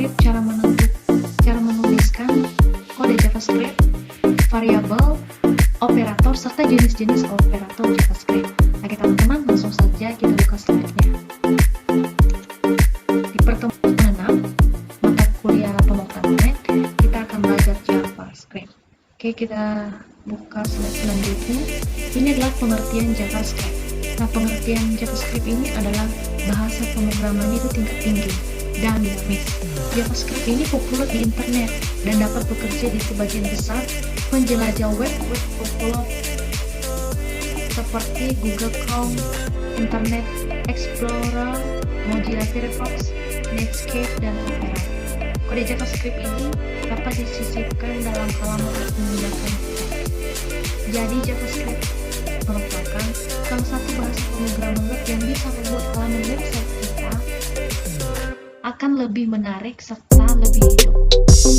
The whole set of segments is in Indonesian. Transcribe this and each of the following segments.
JavaScript, cara menuliskan kode JavaScript, variabel, operator, serta jenis-jenis operator JavaScript. Oke teman-teman, langsung saja kita buka slide-nya. Di pertemuan 6, mata kuliah pemrograman, kita akan belajar JavaScript. Oke, kita buka slide selanjutnya. Ini adalah pengertian JavaScript. Nah, pengertian JavaScript ini adalah bahasa pemrograman itu tingkat tinggi dan dinamis. JavaScript ini populer di internet dan dapat bekerja di sebagian besar penjelajah web populer seperti Google Chrome, Internet Explorer, Mozilla Firefox, Netscape, dan Opera. Kode JavaScript ini dapat disisipkan dalam halaman web menggunakan tab. Jadi JavaScript merupakan salah satu bahasa pemrograman web yang bisa membuat halaman website kita akan lebih menarik serta lebih hidup.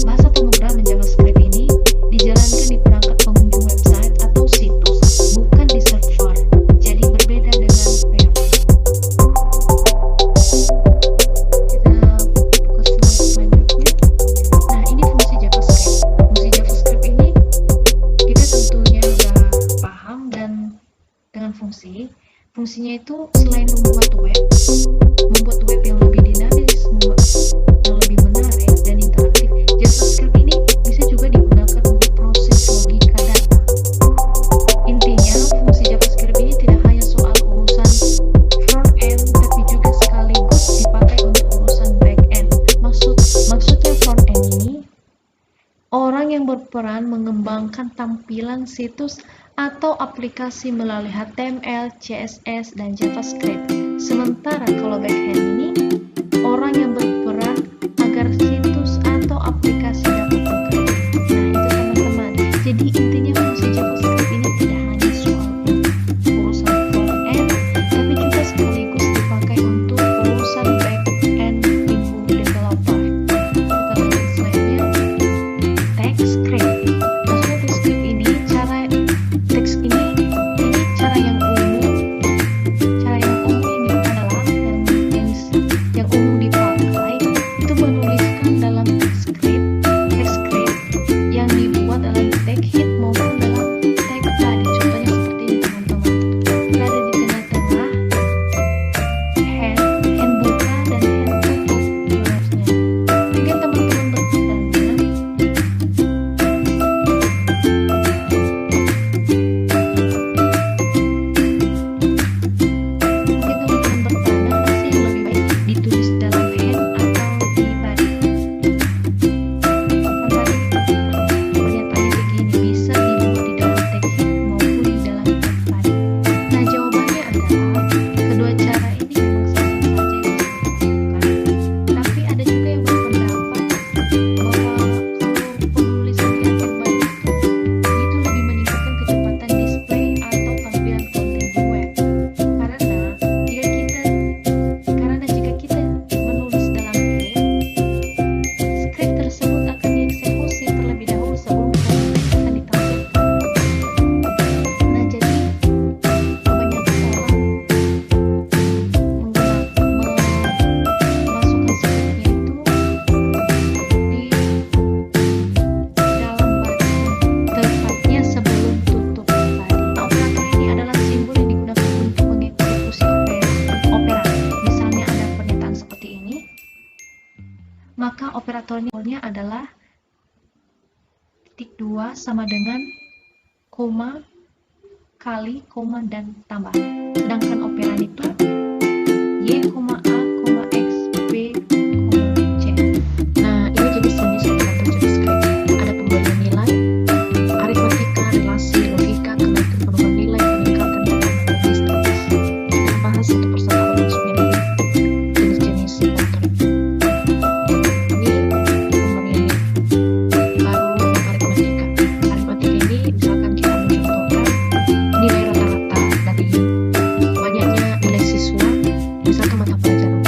Bahasa pemrograman JavaScript ini dijalankan di perangkat pengunjung website atau situs, bukan di server. Jadi berbeda dengan PHP. Kita buka slide selanjutnya. Nah, ini fungsi JavaScript. Fungsi JavaScript ini kita tentunya sudah paham, dan dengan fungsinya itu selain membuat web yang lebih dinamis, yang lebih menarik dan interaktif, JavaScript ini bisa juga digunakan untuk proses logika data. Intinya, fungsi JavaScript ini tidak hanya soal urusan front end, tapi juga sekaligus dipakai untuk urusan back end. Maksudnya front end ini orang yang berperan mengembangkan tampilan situs atau aplikasi melalui HTML, CSS, dan JavaScript. Sementara kalau backend ini orang yang berperan agar situs atau aplikasi dapat bekerja. Nah, itu teman-teman. Jadi intinya fungsi JavaScript ini tidak hanya soal urusan front end, tapi juga sekaligus dipakai untuk urusan back end ibu developer. Kita lihat slide-nya. TypeScript. Maksudnya TypeScript ini cara yang umum adalah yang umum dipakai itu menuliskan dalam TypeScript yang dibuat dalam tag head maupun dalam tag body. Contohnya seperti ini teman-teman. Berada di tengah-tengah hand buka dan hand tutup harusnya. Mungkin teman-teman bertanya, ditulis dalam hand atau di body. Pernyataannya begini, bisa dibuat di dalam tag head maupun di dalam tag body. Nah, jawabannya adalah kedua cara ini memang sama saja yang dilakukan, tapi ada juga yang berpendapat bahwa kalau penulisan di tag body itu lebih meningkatkan kecepatan display atau tampilan konten di web. Jika kita menulis dalam head, script tersebut akan dieksekusi terlebih dahulu sebelum konten akan ditampilkan. Nah, jadi kebanyakan orang memasukkan scriptnya itu di dalam body, tepatnya sebelum tutup body. Operator ini adalah simbol yang digunakan untuk mengeksekusi operasi. Misalnya ada pernyataan seperti ini, maka operatornya adalah titik 2 sama dengan koma kali koma dan tambah. Sedangkan operan itu Y, A, X, B, C. Nah, ini jenis operator JavaScript. Ada pemberian nilai, aritmatika, relasi, logika, kenaikan perubahan nilai, peningkatan, dan administratif. Kita bahas satu persatu maksudnya dari jenis-jenis operator. Ini pemberian baru yang aritmatika. Aritmatika ini misalkan kita mencontohkan nilai rata-rata dari banyaknya nilai siswa, misalkan mata pelajaran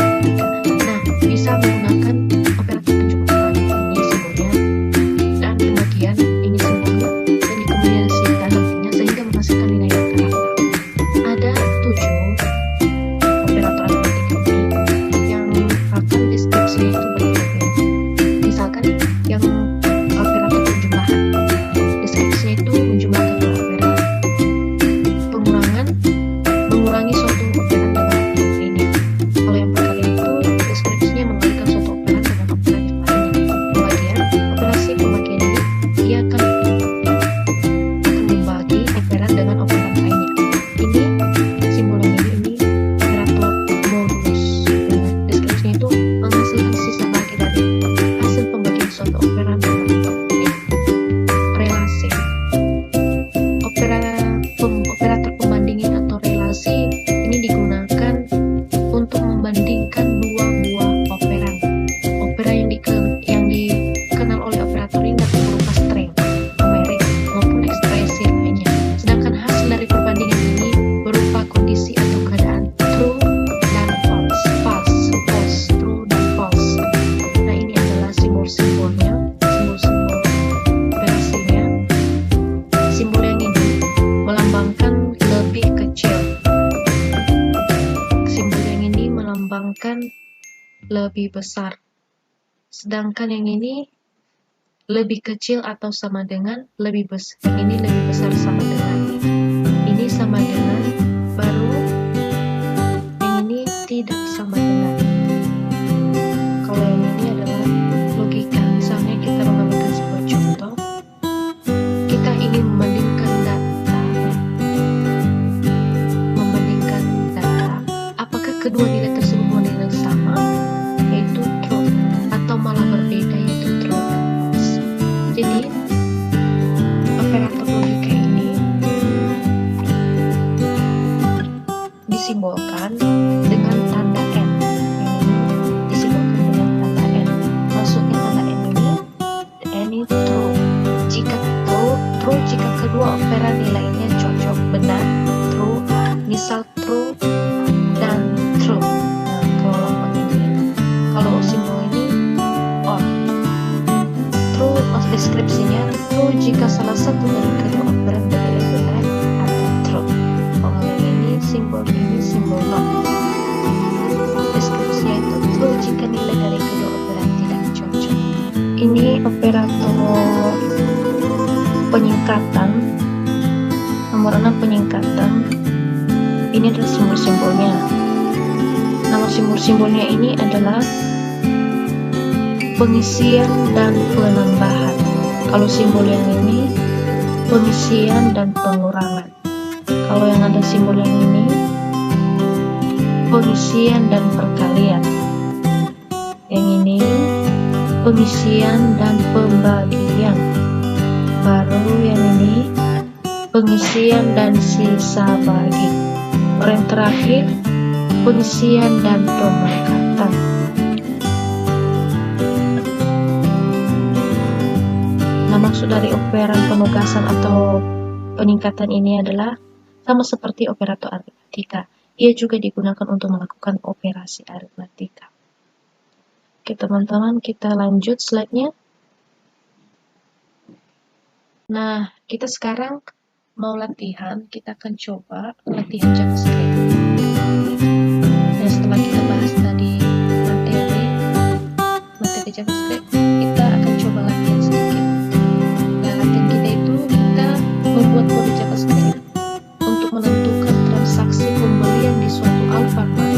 kode yang dikenal oleh operator ini dapat berupa string, numerik, maupun ekspresi lainnya. Sedangkan hasil dari perbandingan ini berupa kondisi atau keadaan true dan false, true dan false. Nah, ini adalah simbol-simbolnya, simbol-simbol operasinya. Simbol yang ini melambangkan lebih kecil. Simbol yang ini melambangkan lebih besar. Sedangkan yang ini lebih kecil atau sama dengan lebih besar. Yang ini lebih besar sama dengan. Ini sama dengan, baru yang ini tidak sama dengan. Kalau yang ini adalah logika. Misalnya kita mengambil sebuah contoh. Kita ingin membandingkan data. Apakah kedua nilai tersebut nilai sama, yaitu true, atau malah berbeda, yaitu true dan false. Jadi operator logika ini disimbolkan dengan tanda N. Ini disimbolkan dengan tanda N. Maksudnya tanda N ini true. Jika true jika kedua operan nilainya cocok, benar, true, misal true dan true. Kalau simbol ini or. True deskripsinya true jika salah satu dari kedua operan bernilai benar atau true. Kalau yang ini simbol not. Deskripsinya itu true jika nilai dari kedua operan tidak cocok. Ini operator penyingkatan, nomor 6 penyingkatan. Ini adalah simbol-simbolnya. Nama simbol-simbolnya ini adalah pengisian dan penambahan. Kalau simbol yang ini pengisian dan pengurangan. Kalau yang ada simbol yang ini pengisian dan perkalian. Yang ini pengisian dan pembagian. Baru yang ini pengisian dan sisa bagi. Yang terakhir pengisian dan pemangkatan. Nah, maksud dari operan penugasan atau peningkatan ini adalah sama seperti operator aritmatika. Ia juga digunakan untuk melakukan operasi aritmatika. Oke teman-teman, kita lanjut slide-nya. Nah, kita sekarang mau latihan. Kita akan coba latihan JavaScript. Dan setelah kita bahas tadi materi JavaScript, kita akan coba latihan sedikit. Nah, latihan kita itu kita membuat kode JavaScript untuk menentukan transaksi pembelian di suatu Alfamart,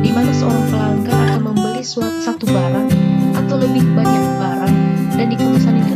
di mana seorang pelanggan akan membeli satu barang atau lebih banyak barang, dan di kemasan itu